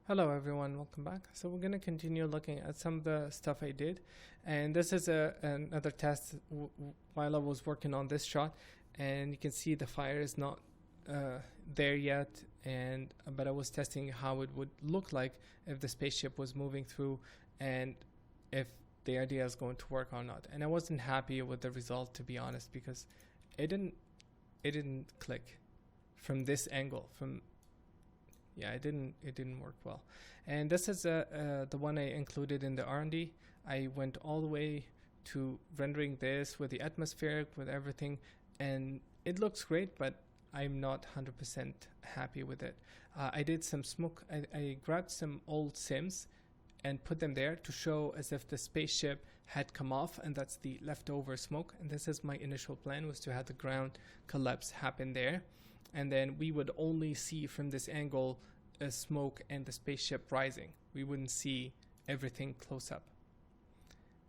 Hello everyone, welcome back. So we're going to continue looking at some of the stuff I did, and this is another test while I was working on this shot, and you can see the fire is not there yet, and but I was testing how it would look like if the spaceship was moving through and if the idea is going to work or not. And I wasn't happy with the result, to be honest, because it didn't click from this angle. It didn't work well. And this is the one I included in the R&D. I went all the way to rendering this with the atmospheric, with everything, and it looks great, but I'm not 100% happy with it. I did some smoke. I grabbed some old sims and put them there to show as if the spaceship had come off, and that's the leftover smoke. And this is my initial plan, was to have the ground collapse happen there, and then we would only see from this angle smoke and the spaceship rising. We wouldn't see everything close up.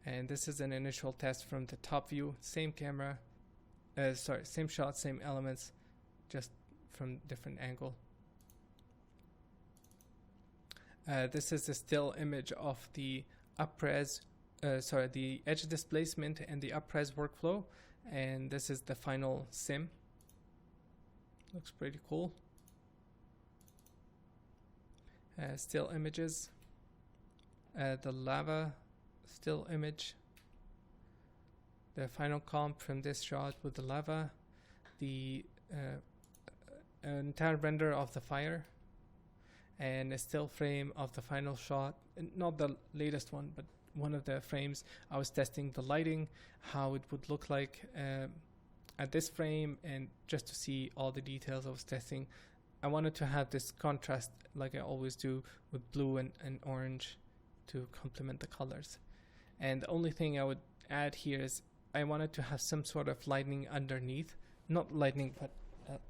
And this is an initial test from the top view, same camera, same shot, same elements, just from different angle. This is a still image of the the edge displacement and the up-res workflow, and this is the final sim. Looks pretty cool. Still images. The lava still image. The final comp from this shot with the lava. The entire render of the fire. And a still frame of the final shot. Not the latest one, but one of the frames. I was testing the lighting, how it would look like at this frame, and just to see all the details I was testing. I wanted to have this contrast like I always do with blue and orange to complement the colors. And the only thing I would add here is I wanted to have some sort of lighting underneath, not lightning, but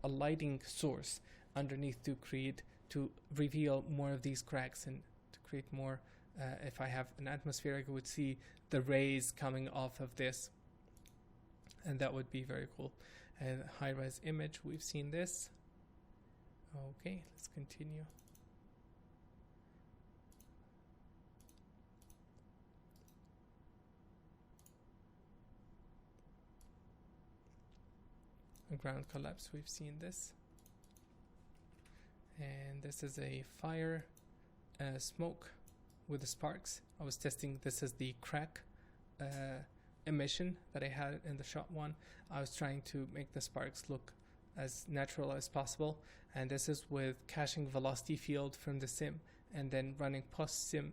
a lighting source underneath to reveal more of these cracks and to create more. If I have an atmospheric, I would see the rays coming off of this, and that would be very cool. And high-res image, we've seen this. Okay, let's continue. A ground collapse, we've seen this. And this is a fire smoke with the sparks. I was testing this as the crack emission that I had in the shot one. I was trying to make the sparks look as natural as possible, and this is with caching velocity field from the sim and then running post sim.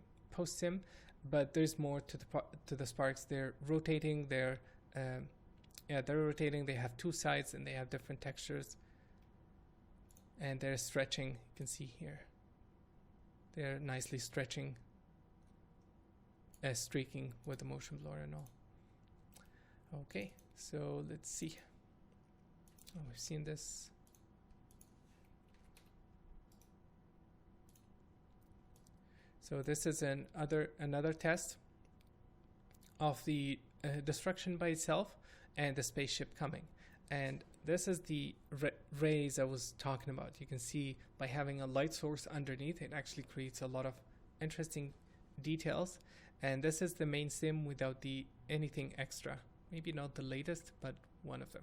But there's more to the sparks. They're rotating. They're rotating. They have two sides and they have different textures, and they're stretching. You can see here they're nicely stretching, streaking with the motion blur and all. Okay, so let's see. We've seen this. So this is another test of the destruction by itself and the spaceship coming. And this is the rays I was talking about. You can see by having a light source underneath, it actually creates a lot of interesting details. And this is the main sim without anything extra. Maybe not the latest, but one of them.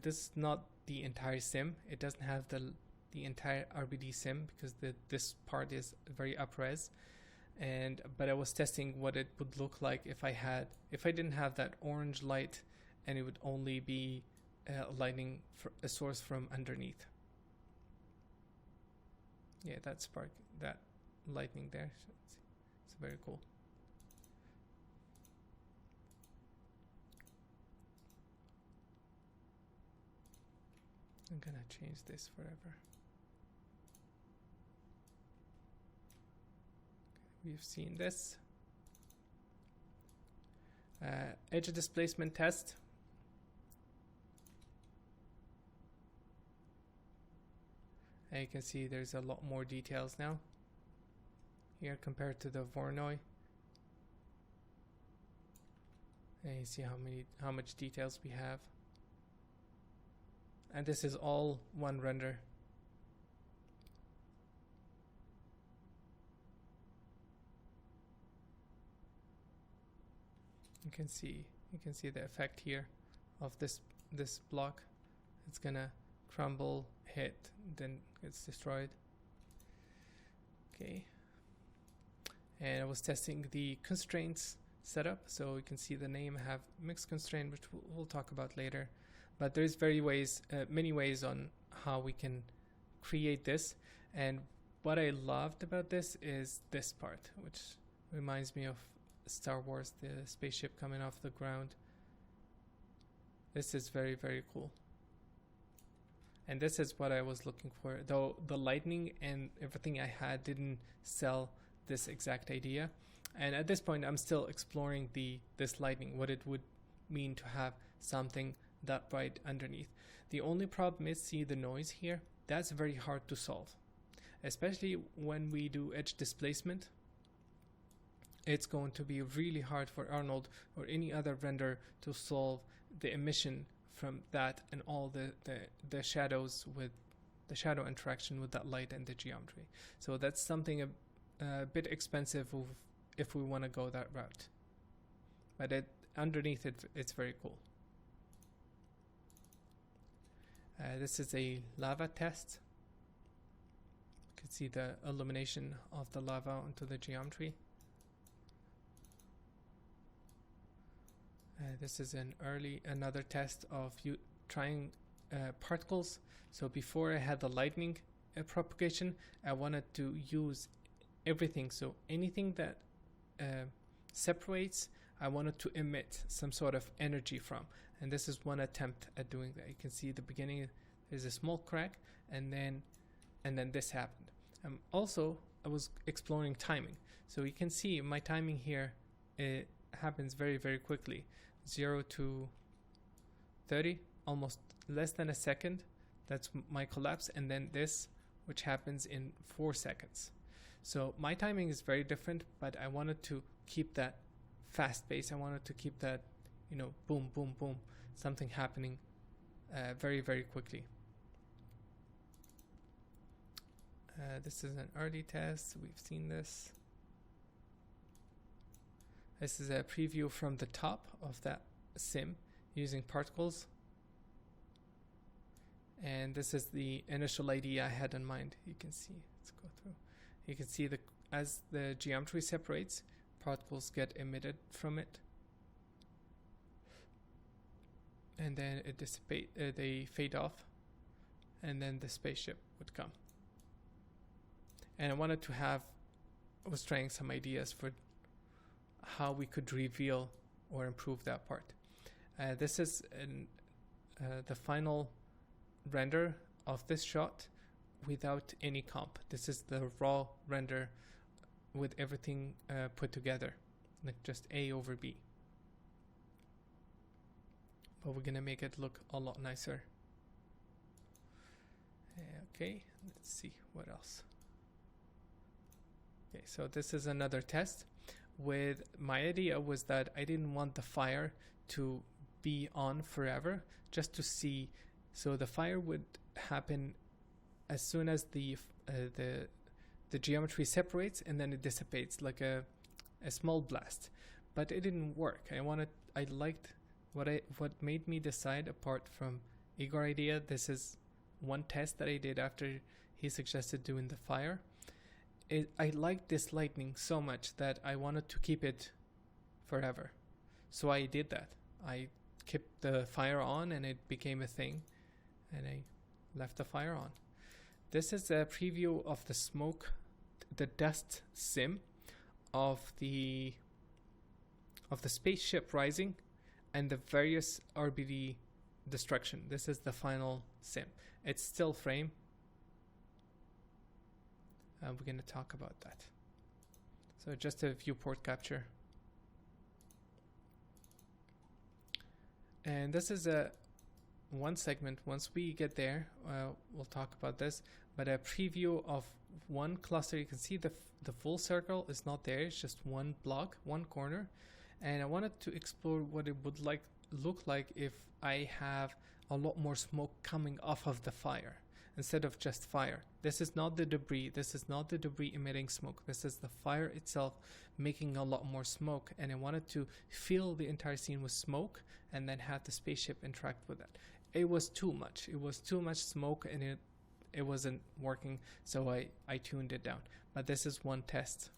This is not the entire sim. It doesn't have the entire RBD sim because this part is very up-res. But I was testing what it would look like if I didn't have that orange light, and it would only be lighting for a source from underneath. Yeah, that spark, that lightning there. It's very cool. I'm gonna change this forever. We've seen this. Edge displacement test. And you can see there's a lot more details now here compared to the Voronoi. And you see how much details we have. And this is all one render. You can see the effect here of this block. It's gonna crumble, hit, then it's destroyed. Okay. And I was testing the constraints setup, so you can see the name have mixed constraint, which we'll talk about later. But there's many ways on how we can create this. And what I loved about this is this part, which reminds me of Star Wars, the spaceship coming off the ground. This is very, very cool. And this is what I was looking for, though the lightning and everything I had didn't sell this exact idea. And at this point, I'm still exploring this lightning, what it would mean to have something that bright underneath. The only problem is, see the noise here? That's very hard to solve, especially when we do edge displacement. It's going to be really hard for Arnold or any other render to solve the emission from that and all the shadows with the shadow interaction with that light and the geometry. So that's something a bit expensive if we want to go that route. But underneath it's very cool. This is a lava test. You can see the illumination of the lava onto the geometry. This is another test of you trying particles. So before I had the lightning propagation, I wanted to use everything. So anything that separates, I wanted to emit some sort of energy from. And this is one attempt at doing that. You can see at the beginning there's a small crack, and then this happened. Also, I was exploring timing. So you can see my timing here, it happens very, very quickly. 0 to 30, almost less than a second. That's my collapse. And then this, which happens in 4 seconds. So my timing is very different, but I wanted to keep that fast pace. I wanted to keep that, boom, boom, boom, something happening very, very quickly. This is an early test. We've seen this. This is a preview from the top of that sim using particles. And this is the initial idea I had in mind. You can see, let's go through. You can see as the geometry separates, particles get emitted from it. And then they fade off. And then the spaceship would come. And I was trying some ideas for how we could reveal or improve that part. This is the final render of this shot without any comp. This is the raw render with everything put together, like just A over B. But we're gonna make it look a lot nicer. Okay, let's see what else. Okay, so this is another test. With my idea was that I didn't want the fire to be on forever, just to see. So the fire would happen as soon as the geometry separates, and then it dissipates like a small blast. But it didn't work. I liked what made me decide, apart from Igor's idea. This is one test that I did after he suggested doing the fire. I liked this lightning so much that I wanted to keep it forever. So I did that. I kept the fire on and it became a thing, and I left the fire on. This is a preview of the smoke, the dust sim of the spaceship rising and the various RBD destruction. This is the final sim. It's still frame. We're going to talk about that. So just a viewport capture. And this is one segment. Once we get there, we'll talk about this. But a preview of one cluster. You can see the full circle is not there. It's just one block, one corner. And I wanted to explore what it would look like if I have a lot more smoke coming off of the fire. instead of just fire. This is not the debris. This is not the debris emitting smoke. This is the fire itself making a lot more smoke. And I wanted to fill the entire scene with smoke and then have the spaceship interact with it. It was too much. It was too much smoke, and it wasn't working, so I tuned it down. But this is one test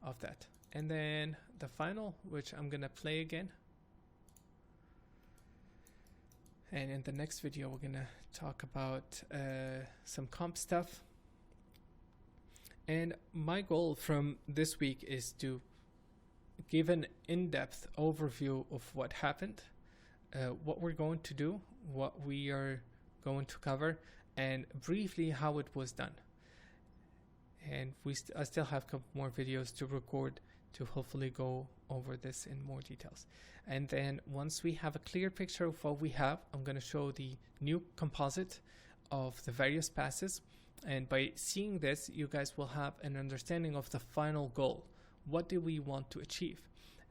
of that. And then the final, which I'm gonna play again. And in the next video, we're gonna talk about some comp stuff. And my goal from this week is to give an in-depth overview of what happened, what we're going to do, what we are going to cover, and briefly how it was done. And I still have a couple more videos to record to hopefully go over this in more details. And then once we have a clear picture of what we have, I'm going to show the new composite of the various passes. And by seeing this, you guys will have an understanding of the final goal. What do we want to achieve?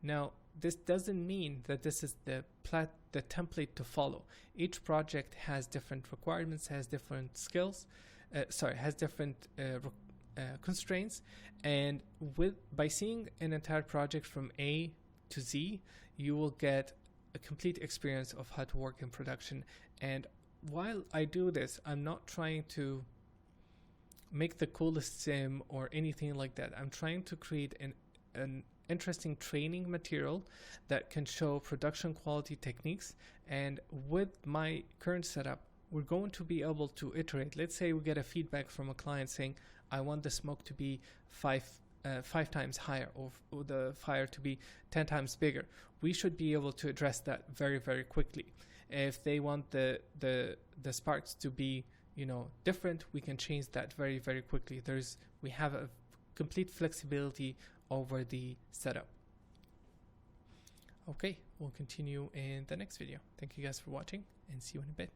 Now, this doesn't mean that this is the template to follow. Each project has different requirements, has different skills, has different constraints, and by seeing an entire project from A to Z, you will get a complete experience of how to work in production. And while I do this, I'm not trying to make the coolest sim or anything like that. I'm trying to create an interesting training material that can show production quality techniques. And with my current setup, we're going to be able to iterate. Let's say we get a feedback from a client saying, I want the smoke to be five times higher, or the fire to be 10 times bigger. We should be able to address that very, very quickly. If they want the sparks to be, different, we can change that very, very quickly. We have a complete flexibility over the setup. Okay, we'll continue in the next video. Thank you guys for watching, and see you in a bit.